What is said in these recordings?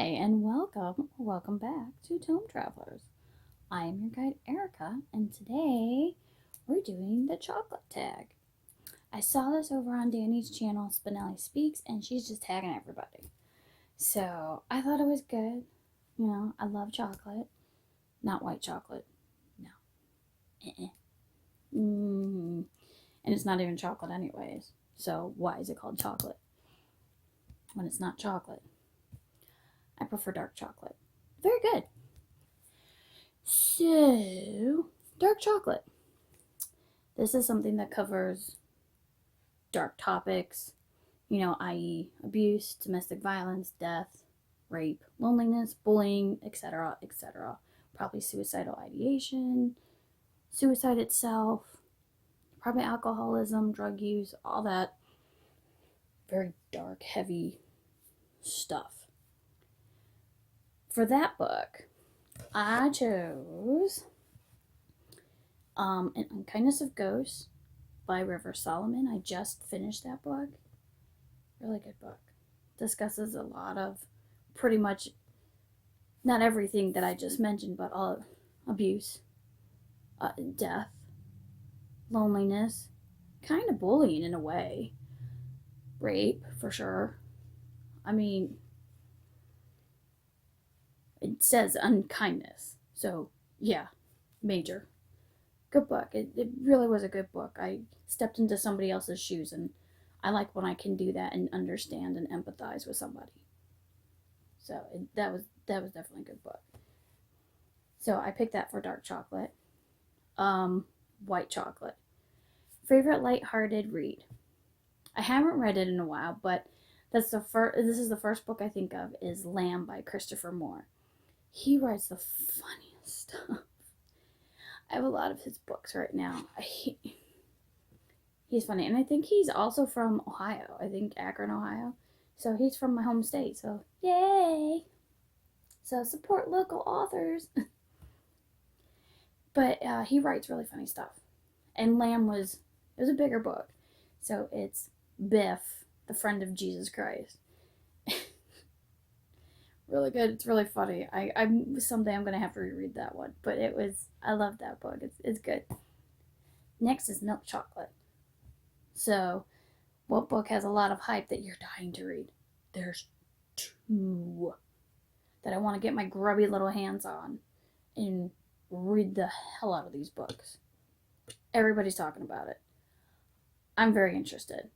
And welcome back to Tome Travelers. I am your guide Erica, and today we're doing the chocolate tag. I saw this over on Dani's channel, Spenelli Speaks, and she's just tagging everybody. So I thought it was good. You know, I love chocolate. Not white chocolate. No. And it's not even chocolate anyways. So why is it called chocolate when it's not chocolate? I prefer dark chocolate. Very good. So, dark chocolate. This is something that covers dark topics, i.e., abuse, domestic violence, death, rape, loneliness, bullying, etc., etc. Probably suicidal ideation, suicide itself, probably alcoholism, drug use, all that very dark, heavy stuff. For that book, I chose An Unkindness of Ghosts by River Solomon. I just finished that book. Really good book. Discusses a lot of pretty much not everything that I just mentioned, but all abuse, death, loneliness, kind of bullying in a way, rape for sure. I mean, it says unkindness. So, yeah, major. Good book. It really was a good book. I stepped into somebody else's shoes, and I like when I can do that and understand and empathize with somebody. So, that was definitely a good book. So, I picked that for dark chocolate. White chocolate. Favorite lighthearted read. I haven't read it in a while, but this is the first book I think of is Lamb by Christopher Moore. He writes the funniest stuff. I have a lot of his books right now. He's funny. And I think he's also from Ohio. I think Akron, Ohio. So he's from my home state. So yay! So support local authors. But he writes really funny stuff. And Lamb was a bigger book. So it's Biff, the friend of Jesus Christ. Really good. It's really funny. Someday I'm gonna have to reread that one. But I love that book. It's good. Next is Milk Chocolate. So, what book has a lot of hype that you're dying to read? There's two that I want to get my grubby little hands on and read the hell out of these books. Everybody's talking about it. I'm very interested.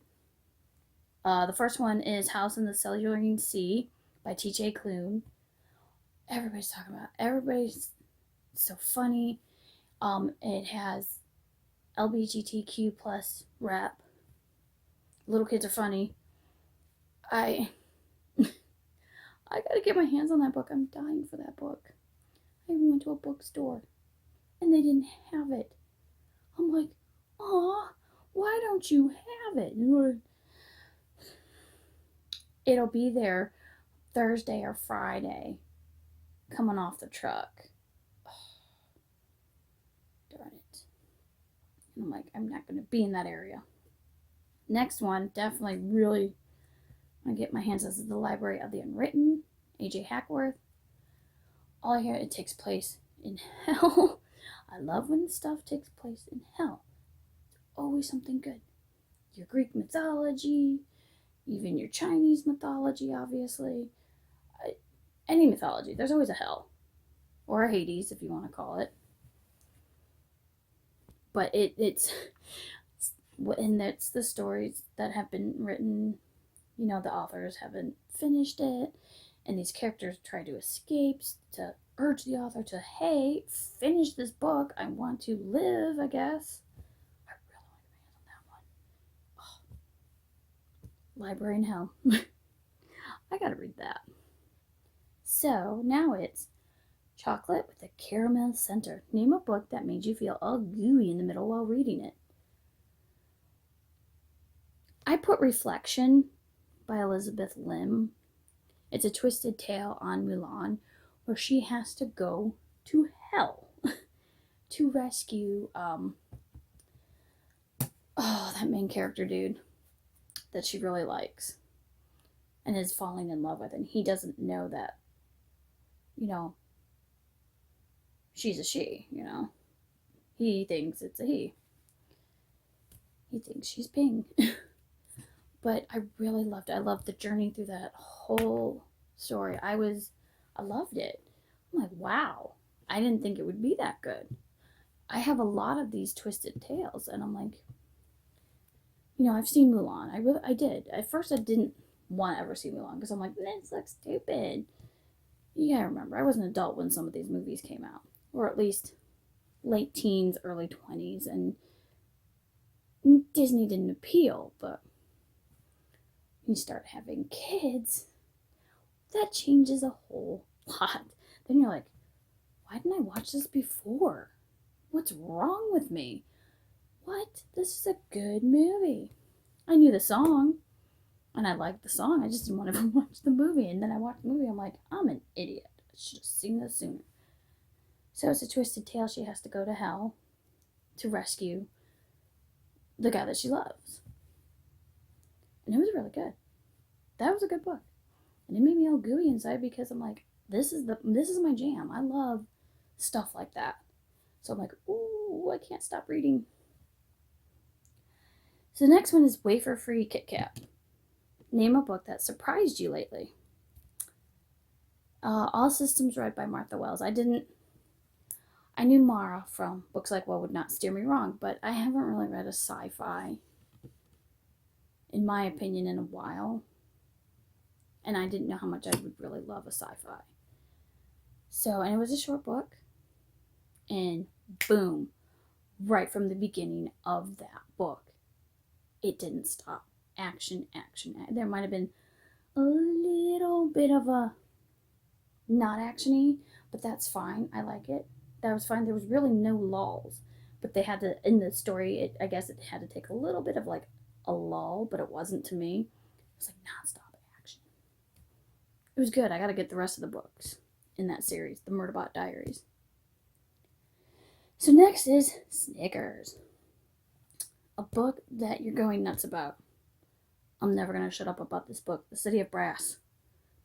The first one is House in the Cellular Sea by T.J. Klune. Everybody's talking about it. Everybody's so funny. It has LGBTQ plus rap. Little kids are funny. I gotta get my hands on that book. I'm dying for that book. I even went to a bookstore and they didn't have it. I'm like, aw, why don't you have it? It'll be there Thursday or Friday coming off the truck. Oh, darn it. And I'm like, I'm not going to be in that area. Next one, definitely really want to get my hands on, this is The Library of the Unwritten, A.J. Hackworth. All I hear, it takes place in hell. I love when stuff takes place in hell. It's always something good. Your Greek mythology, even your Chinese mythology, obviously. Any mythology, there's always a hell. Or a Hades, if you want to call it. But it's the stories that have been written. The authors haven't finished it. And these characters try to escape to urge the author to, hey, finish this book. I want to live, I guess. I really want to read on that one. Oh. Library in Hell. I gotta read that. So now it's Chocolate with a Caramel Center. Name a book that made you feel all gooey in the middle while reading it. I put Reflection by Elizabeth Lim. It's a twisted tale on Mulan where she has to go to hell to rescue that main character dude that she really likes and is falling in love with, and he doesn't know that you know, she's a she, you know. He thinks it's a he. He thinks she's pink. But I really loved it. I loved the journey through that whole story. I loved it. I'm like, wow. I didn't think it would be that good. I have a lot of these twisted tales, and I'm like, I've seen Mulan. I did. At first, I didn't want to ever see Mulan because I'm like, this looks stupid. You gotta remember, I was an adult when some of these movies came out, or at least late teens, early 20s, and Disney didn't appeal. But you start having kids, that changes a whole lot. Then you're like, why didn't I watch this before? What's wrong with me? What? This is a good movie. I knew the song, and I liked the song. I just didn't want to watch the movie. And then I watched the movie. I'm like, I'm an idiot. I should have seen this sooner. So it's a twisted tale. She has to go to hell to rescue the guy that she loves. And it was really good. That was a good book. And it made me all gooey inside because I'm like, this is my jam. I love stuff like that. So I'm like, ooh, I can't stop reading. So the next one is Wafer Free Kit Kat. Name a book that surprised you lately. All Systems Read by Martha Wells. I knew Mara from books like What Would Not Steer Me Wrong, but I haven't really read a sci-fi, in my opinion, in a while. And I didn't know how much I would really love a sci-fi. So, and it was a short book. And boom, right from the beginning of that book, it didn't stop. Action. There might have been a little bit of a not actiony, but that's fine. I like it. That was fine. There was really no lulls, but they had to, in the story, I guess it had to take a little bit of like a lull, but it wasn't to me. It was like non-stop action. It was good. I got to get the rest of the books in that series, the Murderbot Diaries. So next is Snickers. A book that you're going nuts about. I'm never going to shut up about this book. The City of Brass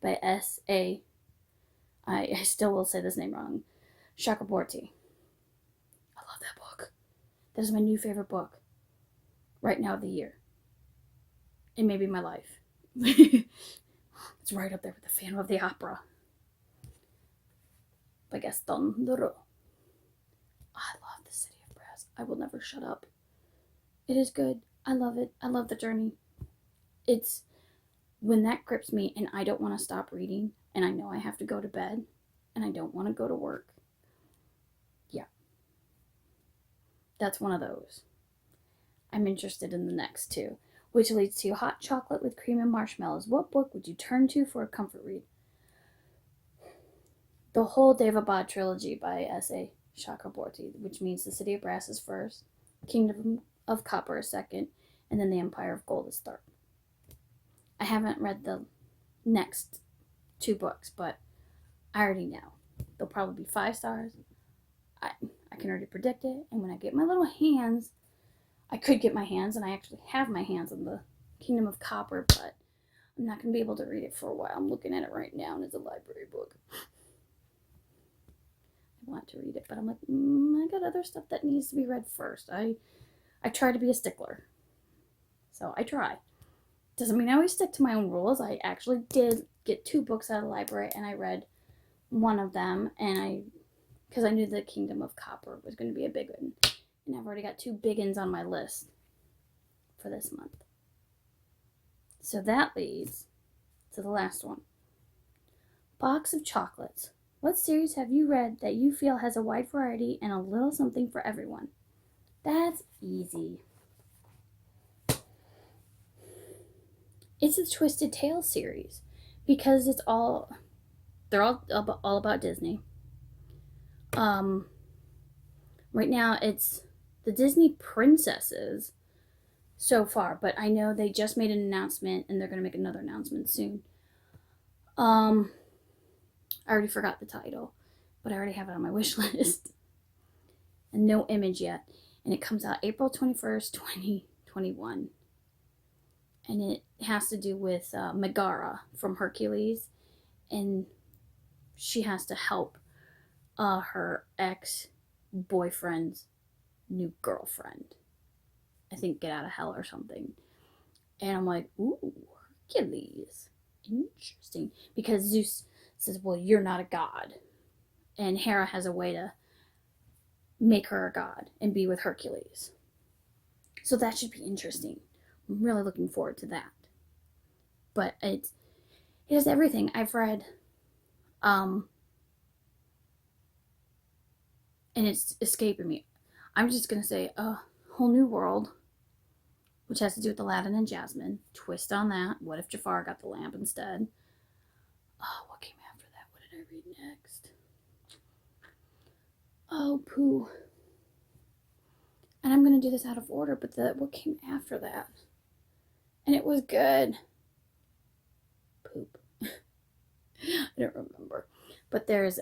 by S.A. I still will say this name wrong. Chakraborty. I love that book. That is my new favorite book right now of the year. And maybe my life. It's right up there with the Phantom of the Opera by Gaston Leroux. I love The City of Brass. I will never shut up. It is good. I love it. I love the journey. It's when that grips me and I don't want to stop reading and I know I have to go to bed and I don't want to go to work. Yeah. That's one of those. I'm interested in the next two, which leads to Hot Chocolate with Cream and Marshmallows. What book would you turn to for a comfort read? The whole Devabad trilogy by S.A. Chakraborty, which means The City of Brass is first, Kingdom of Copper is second, and then The Empire of Gold is third. I haven't read the next two books, but I already know. They'll probably be 5 stars. I can already predict it, and when I get my little hands, I could get my hands, and I actually have my hands on the Kingdom of Copper, but I'm not going to be able to read it for a while. I'm looking at it right now, and it's a library book. I want to read it, but I'm like, I got other stuff that needs to be read first. I try to be a stickler. So I try. Doesn't mean I always stick to my own rules. I actually did get 2 books out of the library, and I read one of them, and because I knew the Kingdom of Copper was going to be a big one. And I've already got 2 big ones on my list for this month. So that leads to the last one. Box of Chocolates. What series have you read that you feel has a wide variety and a little something for everyone? That's easy. It's the Twisted Tales series because they're all about Disney. Right now it's the Disney princesses so far, but I know they just made an announcement and they're going to make another announcement soon. I already forgot the title, but I already have it on my wish list. And no image yet. And it comes out April 21st, 2021. And it has to do with Megara from Hercules. And she has to help her ex-boyfriend's new girlfriend, I think, get out of hell or something. And I'm like, ooh, Hercules. Interesting. Because Zeus says, well, you're not a god. And Hera has a way to make her a god and be with Hercules. So that should be interesting. I'm really looking forward to that. But it has everything. I've read, and it's escaping me. I'm just going to say A Whole New World, which has to do with Aladdin and Jasmine. Twist on that. What if Jafar got the lamp instead? Oh, what came after that? What did I read next? Oh, poo. And I'm going to do this out of order, but what came after that? And it was good. Poop. I don't remember. But there's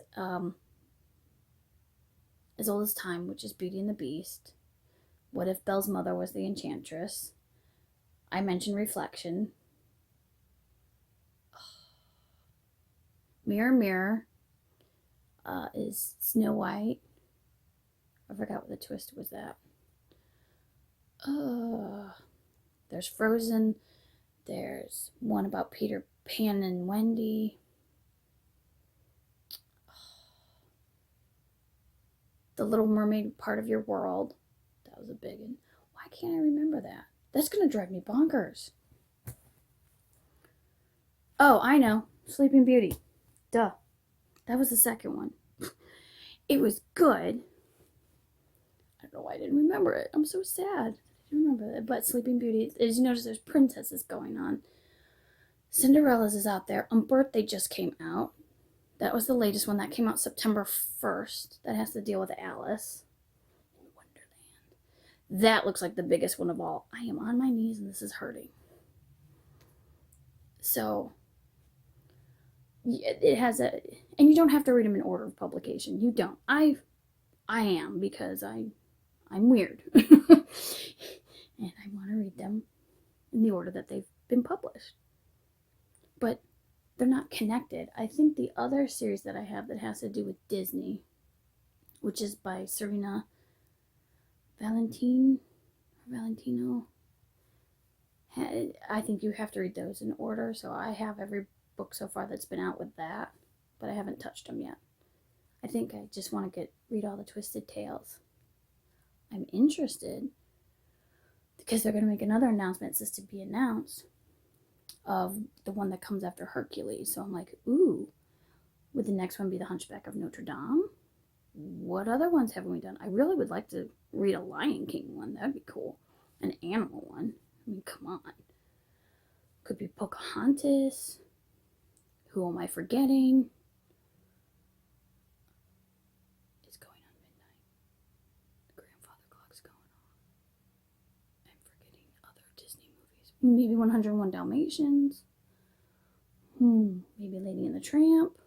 As Old as Time, which is Beauty and the Beast. What If Belle's Mother Was the Enchantress? I mentioned Reflection. Mirror, Mirror is Snow White. I forgot what the twist was that. There's Frozen. There's one about Peter Pan and Wendy. The Little Mermaid, Part of Your World. That was a big one. Why can't I remember that? That's going to drive me bonkers. Oh, I know. Sleeping Beauty. Duh. That was the second one. It was good. I don't know why I didn't remember it. I'm so sad. I didn't remember it. But Sleeping Beauty, as you notice, there's princesses going on. Cinderella's is out there. Birthday just came out. That was the latest one. That came out September 1st. That has to deal with Alice in Wonderland. That looks like the biggest one of all. I am on my knees and this is hurting. So, it has a... And you don't have to read them in order of publication. You don't. I am, because I'm weird. And I want to read them in the order that they've been published. But they're not connected. I think the other series that I have that has to do with Disney, which is by Serena Valentino, I think you have to read those in order. So I have every book so far that's been out with that, but I haven't touched them yet. I think I just want to read all the Twisted Tales. I'm interested because they're going to make another announcement. It says to be announced of the one that comes after Hercules. So I'm like, ooh, would the next one be The Hunchback of Notre Dame? What other ones haven't we done? I really would like to read a Lion King one. That'd be cool. An animal one. I mean, come on. Could be Pocahontas. Who am I forgetting? It's going on midnight. The grandfather clock's going on. I'm forgetting other Disney movies. Maybe 101 Dalmatians. Maybe Lady and the Tramp.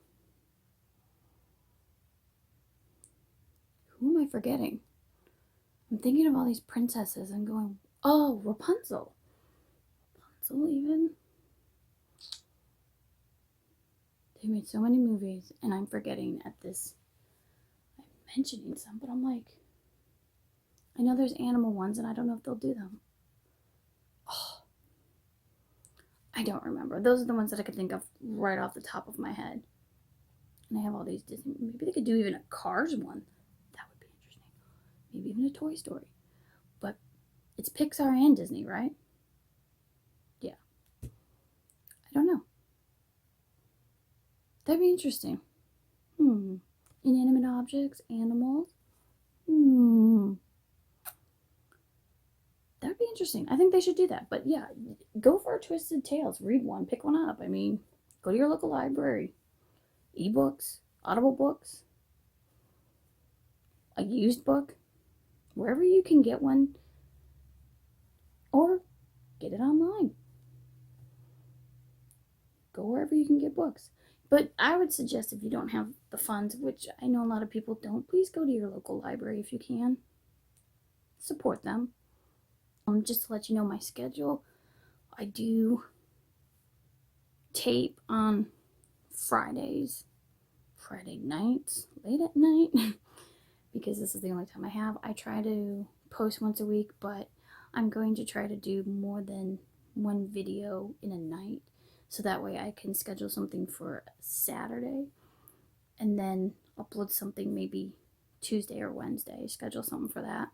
Who am I forgetting? I'm thinking of all these princesses and going, oh, Rapunzel. Rapunzel even? They made so many movies, and I'm forgetting at this. I'm mentioning some, but I'm like, I know there's animal ones, and I don't know if they'll do them. Oh, I don't remember. Those are the ones that I could think of right off the top of my head. And I have all these Disney. Maybe they could do even a Cars one. That would be interesting. Maybe even a Toy Story. But it's Pixar and Disney, right? Yeah. I don't know. That'd be interesting. Inanimate objects, animals. That'd be interesting. I think they should do that. But yeah, go for Twisted Tales. Read one. Pick one up. I mean, go to your local library. Ebooks, Audible books, a used book, wherever you can get one, or get it online. Go wherever you can get books. But I would suggest, if you don't have the funds, which I know a lot of people don't, please go to your local library if you can. Support them. Just to let you know my schedule, I do tape on Fridays Friday nights, late at night, because this is the only time I have. I try to post once a week, but I'm going to try to do more than one video in a night, so that way I can schedule something for Saturday and then upload something maybe Tuesday or Wednesday, schedule something for that,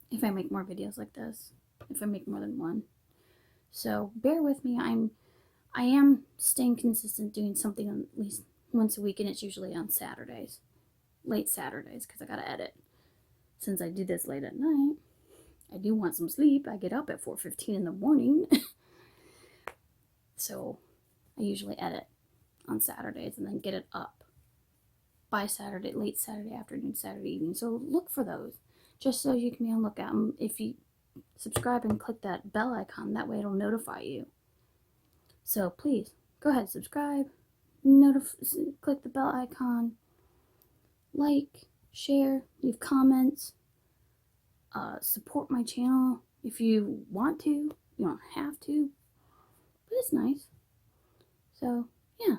if I make more videos like this, if I make more than one. So bear with me. I am staying consistent, doing something at least once a week, and it's usually on Saturdays, late Saturdays, because I gotta edit. Since I do this late at night, I do want some sleep. I get up at 4:15 in the morning. So I usually edit on Saturdays and then get it up by Saturday, late Saturday afternoon, Saturday evening. So look for those, just so you can be on the lookout. If you subscribe and click that bell icon, that way it'll notify you. So please go ahead, subscribe, click the bell icon, like, share, leave comments, support my channel if you want to. You don't have to, but it's nice. So yeah,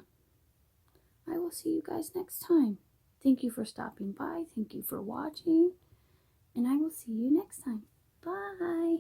I will see you guys next time. Thank you for stopping by. Thank you for watching, and I will see you next time. Bye.